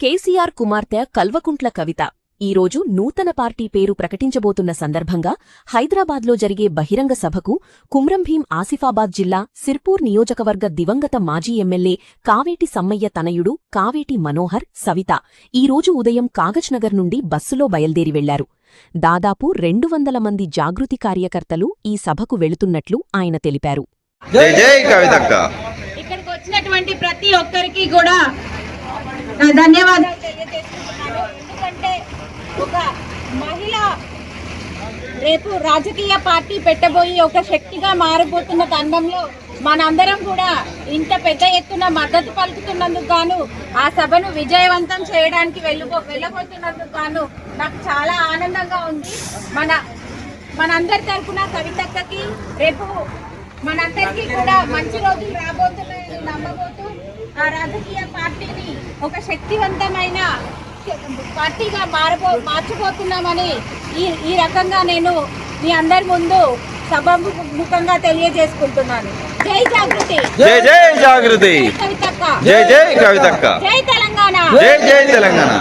కేసీఆర్ కుమార్తె కల్వకుంట్ల కవిత ఈరోజు నూతన పార్టీ పేరు ప్రకటించబోతున్న సందర్భంగా హైదరాబాద్లో జరిగే బహిరంగ సభకు కుమ్రంభీం ఆసిఫాబాద్ జిల్లా సిర్పూర్ నియోజకవర్గ దివంగత మాజీ ఎమ్మెల్యే కావేటి సమ్మయ్య తనయుడు కావేటి మనోహర్ సవిత ఈరోజు ఉదయం కాగజ్నగర్ నుండి బస్సులో బయల్దేరి వెళ్లారు. దాదాపు 200 మంది జాగృతి కార్యకర్తలు ఈ సభకు వెళుతున్నట్లు ఆయన తెలిపారు. ఇక్కడికి వచ్చినటువంటి ప్రతి ఒక్కరికి కూడా ధన్యవాదాలు తెలియజేస్తున్నాను. ఎందుకంటే ఒక మహిళ రేపు రాజకీయ పార్టీ పెట్టబోయి ఒక శక్తిగా మారబోతున్న తరుణంలో మనందరం కూడా ఇంత పెద్ద ఎత్తున మద్దతు పలుకుతున్నందుకు గాను, ఆ సభను విజయవంతం చేయడానికి వెళ్ళబోతున్నందుకు గాను నాకు చాలా ఆనందంగా ఉంది. మనందరి తరఫున కవితక్కకి రేపు మనందరికీ కూడా మంచి రోజులు రాబోతున్నాయని నమ్మబోతూ ఆ రాజకీయ పార్టీని ఒక శక్తివంతమైన పార్టీగా మార్చబోతున్నామని ఈ రకంగా నేను మీ అందరి ముందు సభాముఖంగా తెలియజేసుకుంటున్నాను. జై జాగృతి, జై జై జాగృతి, కవితక్క, జై జై కవితక్క, జై తెలంగాణ, జై జై తెలంగాణ.